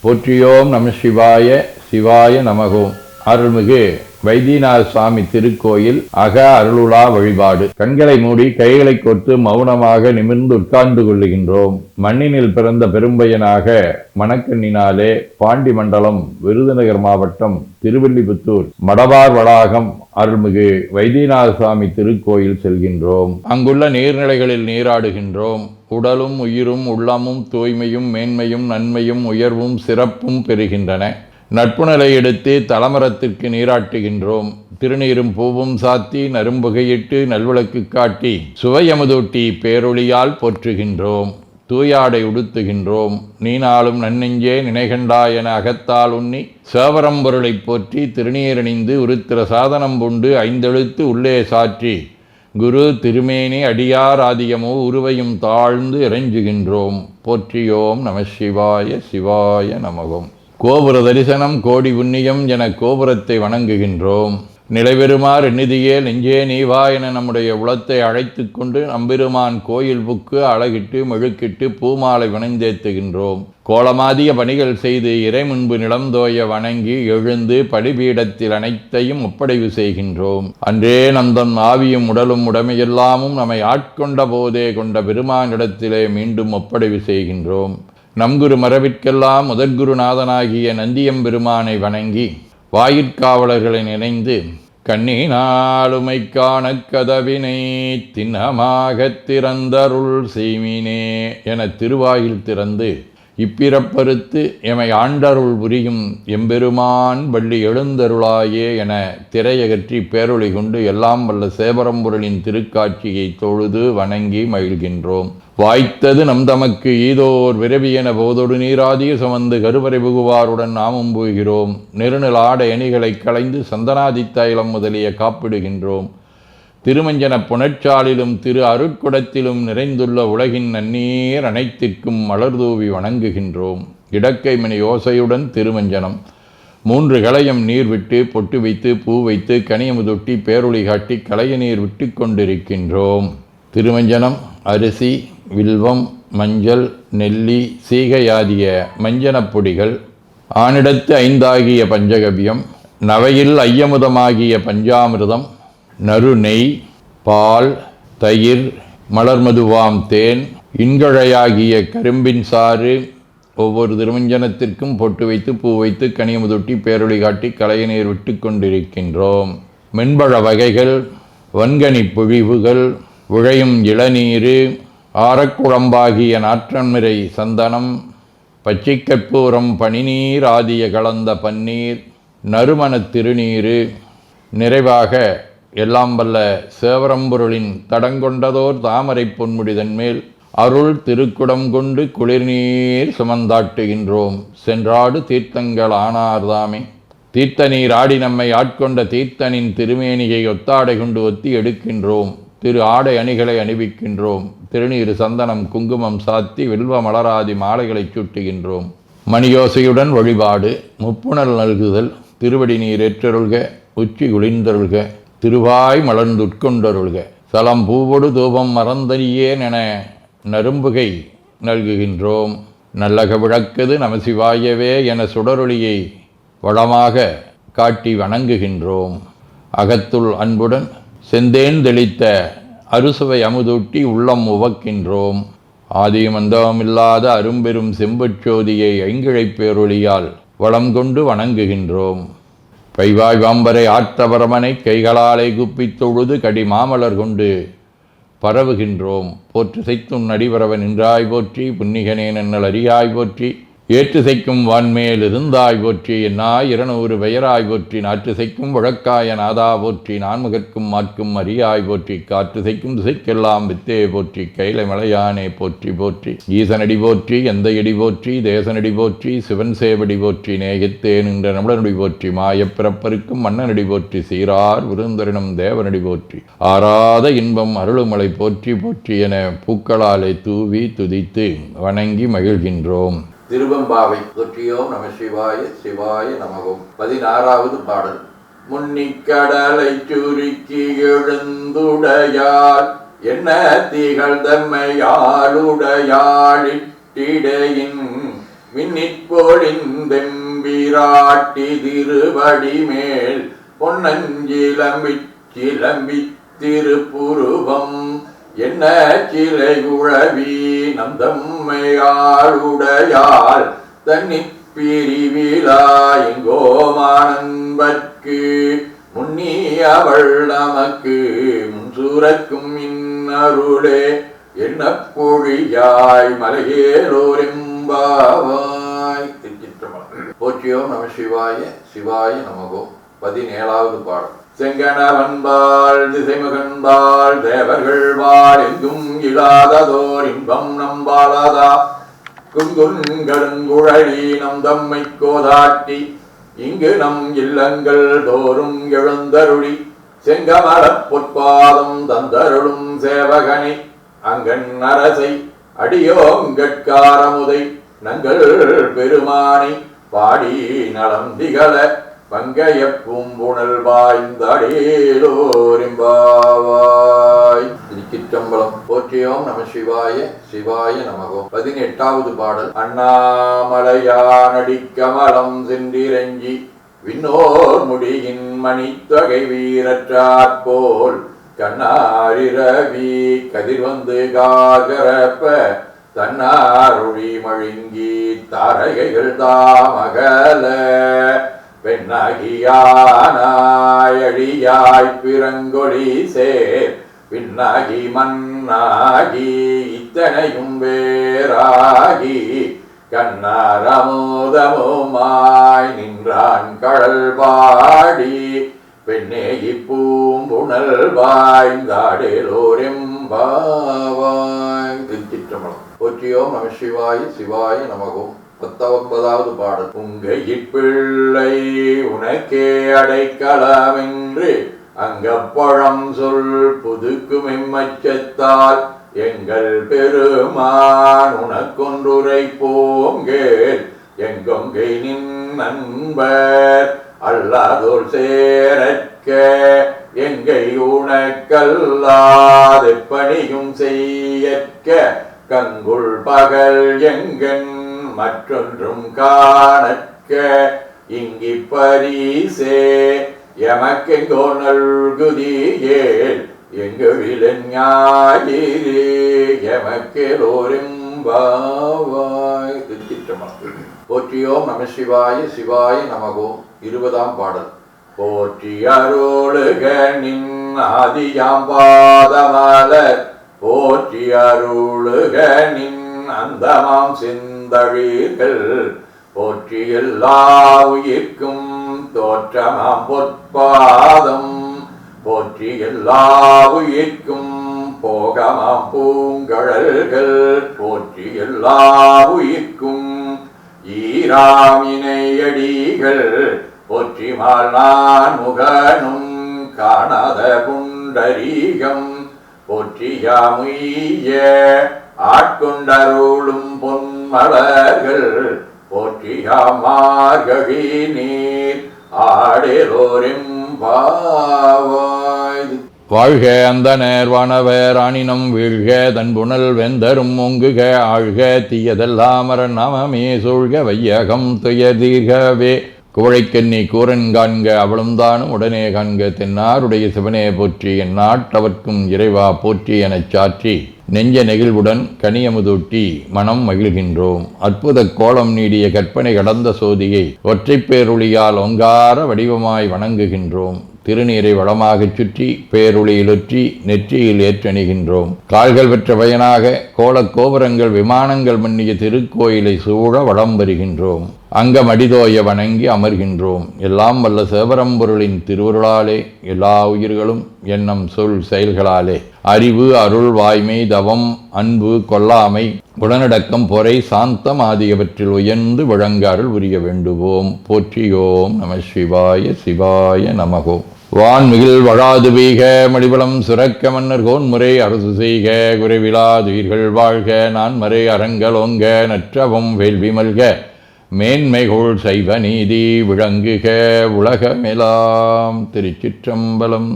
போற்றியோம் நம சிவாய சிவாய நமகோம். அருள்மிகு வைத்தியநாத சுவாமி திருக்கோயில் அக அருளுலா வழிபாடு. கண்களை மூடி கைகளை கோர்த்து மௌனமாக நிமிர்ந்து உட்கார்ந்து கொள்ளுகின்றோம். மண்ணினில் பிறந்த பெரும்பையனாக மணக்கண்ணினாலே பாண்டி மண்டலம் விருதுநகர் மாவட்டம் திருவில்லிபுத்தூர் மடவார் வளாகம் அருள்மிகு வைத்தியநாத சுவாமி திருக்கோயில் செல்கின்றோம். அங்குள்ள நீர்நிலைகளில் நீராடுகின்றோம். உடலும் உயிரும் உள்ளமும் தூய்மையும் மேன்மையும் நன்மையும் உயர்வும் சிறப்பும் பெறுகின்றன. நட்புநிலை எடுத்து தலமரத்திற்கு நீராட்டுகின்றோம். திருநீரும் பூவும் சாத்தி நரும்புகையிட்டு நல்விளக்கு காட்டி சுவையமுதூட்டி பேரொளியால் போற்றுகின்றோம். தூயாடை உடுத்துகின்றோம். நீனாலும் நன்னெஞ்சே நினைகண்டா என அகத்தால் உண்ணி சேவரம்பொருளை போற்றி திருநீரணிந்து உருத்திர சாதனம் பூண்டு ஐந்தெழுத்து உள்ளே சாற்றி குரு திருமேனி அடியார் ஆதியமோ உருவையும் தாழ்ந்து இறைஞ்சுகின்றோம். போற்றியோம் நம சிவாய சிவாய நமகம். கோபுர தரிசனம் கோடி புண்ணியம் என கோபுரத்தை வணங்குகின்றோம். நிலைபெறுமாறு நிதியே நெஞ்சே நீவா என நம்முடைய உளத்தை அழைத்து கொண்டு நம்பெருமான் கோயில் புக்கு அழகிட்டு மெழுக்கிட்டு பூமாலை வணந்தேத்துகின்றோம். கோலமாதிய பணிகள் செய்து இறை முன்பு நிலந்தோய வணங்கி எழுந்து படிபீடத்தில் அனைத்தையும் ஒப்படைவு செய்கின்றோம். அன்றே நந்தன் ஆவியும் உடலும் உடமையெல்லாமும் நம்மை ஆட்கொண்ட போதே கொண்ட பெருமானிடத்திலே மீண்டும் ஒப்படைவு செய்கின்றோம். நம்குரு மரபிற்கெல்லாம் முதற்குருநாதனாகிய நந்தியம்பெருமானை வணங்கி வாயிற்காவலர்களை நினைந்து கண்ணினாலுமை காண கதவினை திண்ணமாகத் திறந்தருள் செய்மினே என திருவாயில் திறந்து இப்பிறப்பறுத்து எமை ஆண்டருள் புரியும் எம்பெருமான் வள்ளி எழுந்தருளாயே என திரையகற்றி பேரொளி கொண்டு எல்லாம் வல்ல சேவரம்பொருளின் திருக்காட்சியை தொழுது வணங்கி மகிழ்கின்றோம். வாய்த்தது நம் தமக்கு ஈதோர் விரவியென போதொடு நீராதிய சுமந்து கருவறை புகுவாருடன் நாமும் போகிறோம். நெருநில ஆடை அணிகளை களைந்து சந்தனாதி தைலம் முதலிய காப்பிடுகின்றோம். திருமஞ்சன புனற்சாலிலும் திரு அருட்குடத்திலும் நிறைந்துள்ள உலகின் நன்னீர் அனைத்திற்கும் மலர்தூவி வணங்குகின்றோம். இடக்கைமணி ஓசையுடன் திருமஞ்சனம் 3 களையம் நீர் விட்டு பொட்டு வைத்து பூ வைத்து கனியமுதொட்டி பேரொளி காட்டி களைய நீர் விட்டு கொண்டிருக்கின்றோம். திருமஞ்சனம் அரிசி வில்வம் மஞ்சள் நெல்லி சீகையாதிய மஞ்சனப் பொடிகள், ஆனிடத்து 5 ஆகிய பஞ்சகவ்யம், நவையில் ஐயமுதமாகிய பஞ்சாமிர்தம், நறு நெய், பால், தயிர், மலர்மதுவாம் தேன், இன்கழையாகிய கரும்பின் சாறு ஒவ்வொரு திருமஞ்சனத்திற்கும் பொட்டு வைத்து பூ வைத்து கனியமுதொட்டி பேரொளி காட்டி களைய நீர் விட்டு கொண்டிருக்கின்றோம். மென்பழ வகைகள், வன்கனி பொழிவுகள், உழையும் இளநீரு, ஆரக்குழம்பாகிய நாற்றன்மிரை சந்தனம், பச்சை கற்பூரம், பனிநீர் ஆதிய கலந்த பன்னீர், நறுமணத் திருநீரு, நிறைவாக எல்லாம் வல்ல சேவரம்பொருளின் தடங்கொண்டதோர் தாமரை பொன்முடிதன் மேல் அருள் திருக்குடம் கொண்டு குளிர்நீர் சுமந்தாட்டுகின்றோம். சென்றாடு தீர்த்தங்கள் ஆனார்தாமே. தீர்த்த நீர் ஆடி நம்மை ஆட்கொண்ட தீர்த்தனின் திருமேனியை ஒத்தாடை கொண்டு ஒத்தி எடுக்கின்றோம். திரு ஆடை அணிகளை அணிவிக்கின்றோம். திருநீர் சந்தனம் குங்குமம் சாத்தி வில்வ மலராதி மாலைகளை சூட்டுகின்றோம். மணியோசையுடன் வழிபாடு. முப்புணல் நல்குதல். திருவடி நீர் ஏற்றருள்க, உச்சி குளிர்ந்தருள்க, திருவாய் மலர்ந்துட்கொண்டருள்க, சலம் பூவொடு தூபம் மறந்தறியேன் என நரும்புகை நல்குகின்றோம். நல்லக விளக்குது நமசிவாயவே என சுடரொளியை வளமாக காட்டி வணங்குகின்றோம். அகத்துள் அன்புடன் செந்தேன் தெளித்த அறுசுவை அமுதூட்டி உள்ளம் உவக்கின்றோம். ஆதியும் அந்தமில்லாத அரும்பெரும் செம்புச்சோதியை ஐங்கிழைப் பேரொளியால் வளம் கொண்டு வணங்குகின்றோம். பைவாய் வாம்பரை ஆற்றவரமனை கைகளாலை குப்பித் தொழுது கடி மாமலர் கொண்டு பரவுகின்றோம். போற்று செய்தும் நடிபரவ நின்றாய் போற்றி, புன்னிகனே நன்னல் அறியாய் போற்றி, ஏற்று செய்க்கும் வான்மேல் இருந்தாய் போற்றி, என்னாய் 200 பெயராய் போற்றி, நாற்று செய்க்கும் வழக்காய நாதா போற்றி, நான்முகற்கும் மாற்கும் அறியாய் போற்றி, காற்று செய்க்கும் திசைக்கெல்லாம் வித்தே போற்றி, கைலை மலையானே போற்றி போற்றி, ஈசனடி போற்றி, எந்த எடி போற்றி, தேசனடி போற்றி, சிவன் சேவடி போற்றி, நேயத்தே நின்ற நம்மளனடி போற்றி, மாயப்பிறப்பருக்கும் மன்னனடி போற்றி, சீரார் விருந்தரினம் தேவனடி போற்றி, ஆராத இன்பம் அருளுமலை போற்றி போற்றி என பூக்களாலை தூவி துதித்து வணங்கி மகிழ்கின்றோம். திருவம்பாவை. போற்றியோம் நம சிவாய சிவாய நமகம். 16வது பாடல். முன்னிக்கடலை சுருக்கி எழுந்துடையார் என்ன திகழ் தம்மையாளுடையாளிட்டிடையின் விண்ணிற்பொழிந்தெம்பிராட்டி திருவடி மேல் பொன்னஞ்சிலம்பி திருப்புருவம் என்ன சிலை குழவி நந்தம்மையாளுடையாள் தன்னிற் பிரிவிழா எங்கோமானன்பர்க்கு முன்னி அவள் நமக்கு முன்சுரக்கும் இன்னருளே என்ன பொழியாய் மலையேலோரெம்பாவாய். திருச்சிற்றம்பலம். போற்றியோம் நம சிவாய சிவாய நமகோ. 17வது பாடல். செங்கணவன்பால் திசைமகன்பால் தேவர்கள் வாழ் எங்கும் இல்லாததோர் இன்பம் நம்பாலதா குங்குங்கடுங்குழலி நம் தம்மை கோதாட்டி இங்கு நம் இல்லங்கள் தோறும் எழுந்தருளி செங்கமலப் பொற்பாதம் தந்தருளும் சேவகனை அங்கன் அரசை அடியோங்கட்காரமுதை நங்கள் பெருமானை பாடி நலம் திகழ பங்கைய பூம்புணல் வாய்ந்தடேலோரிம்பாவாய். திருச்சிற்றம்பலம். போற்றியோம் நம சிவாய சிவாய நமகோ. 18வது பாடல். அண்ணாமலையானடிக்கமலம் சென்றிரஞ்சி விண்ணோர் முடியின் மணித்தொகை வீரற்றாற்போல் கண்ணாரிரவி கதிர்வந்து காகரப்ப தன்னாருளி மழுங்கி தாரகைகள் தாமகல பெண்ணாகியானாயடியாய் பிறங்கொழி சேர் பின்னாகி மண்ணாகி இத்தனையும் வேறாகி கண்ணாரமோதமுமாய் நின்றான் கடல் பாடி பெண்ணேகி பூம்புணல் வாய்ந்தாடேலோரெம்பாவாய். திருச்சிற்றம்பலம். போற்றியோம் நம சிவாய சிவாய நமகோ. 19வது பாடல். உங்கையிற்பிள்ளை உனக்கே அடைக்கலமென்று அங்கப்பழம் சொல் புதுக்கும் எம்மச்சத்தால் எங்கள் பெருமான் உனக்கொன்றுரை போங்கேல் எங்கொங்கை நின் நண்பர் அல்லாதோல் சேரற்க எங்கை உனக்கல்லாதெப்பணியும் செய்யற்க கங்குள் பகல் எங்கன் மற்றொன்றும் காணற்க இங்கி பரிசே எமக்கெங்கோ நல்குதியேல் எங்குவிலன் ஞாயிறு எமக்கெலோரெம்பாவாய். திருச்சிற்றம்பலம். போற்றியோம் நம சிவாய சிவாய நமகோ. 20ஆம் பாடல். போற்றி அருளுக நின் ஆதியாம் பாதமலர் போற்றி அருளுக நின் அந்தமாம் சிந்தழிகள் போற்றி எல்லா உயிர்க்கும் தோற்றமாம் பொற்பாதம் போற்றி எல்லா உயிர்க்கும் போகமாம் பூங்கழல்கள் போற்றி எல்லா உயிர்க்கும் ஈராமினையடிகள் போற்றிமால் நான் முகனும் காணாத புண்டரீகம் போற்றியாமுய்ய ஆட்கொண்டருளும் பொன்மலர்கள் போற்றியாமார்கழி நீர் ஆடேலோரெம்பாவாய். வாழ்க அந்தனர் வானவர் ஆணினம் வீழ்க தன்புணல் வெந்தரும் ஒங்குக ஆழ்க தீயதெல்லாம் நாமமே சூழ்க வையகம் துயதீர்கவே குவழைக்கண்ணி கூரன் காண்க அவளும் தானும் உடனே காண்க தென்னாருடைய சிவனே போற்றி என் நாட்டவர்க்கும் இறைவா போற்றி எனச் சாற்றி நெஞ்ச நெகிழ்வுடன் கனியமுதூட்டி மனம் மகிழ்கின்றோம். அற்புத கோலம் நீடிய கற்பனை கடந்த சோதியை ஒற்றைப் பேருளியால் ஒங்கார வடிவமாய் வணங்குகின்றோம். திருநீரை வளமாகச் சுற்றி பேருளியிலொற்றி நெற்றியில் ஏற்றணிகின்றோம். கால்கள் பெற்ற பயனாக கோலக் கோபுரங்கள் விமானங்கள் மன்னிய திருக்கோயிலை சூழ வளம் வருகின்றோம். அங்கமடிதோய வணங்கி அமர்கின்றோம். எல்லாம் வல்ல சேவரம்பொருளின் திருவருளாலே எல்லா உயிர்களும் எண்ணம் சொல் செயல்களாலே அறிவு அருள் வாய்மை தவம் அன்பு கொல்லாமை உடனடக்கம் பொறை சாந்தம் ஆகியவற்றில் உயர்ந்து விளங்க அருள் புரிய வேண்டுவோம். போற்றியோம் நம சிவாய சிவாய நமகோ. வான்மிகில் வழாது வீக மடிபலம் சுரக்க மன்னர் கோன்முறை அரசு செய்க குறைவிலாதுயிர்கள் வாழ்க நான் மறை அரங்கலோங்க நற்றவம் வேள்வி மல்க மேன்மைகோள் சைவ நீதி விளங்குக உலகமெலாம். திருச்சிற்றம்பலம்.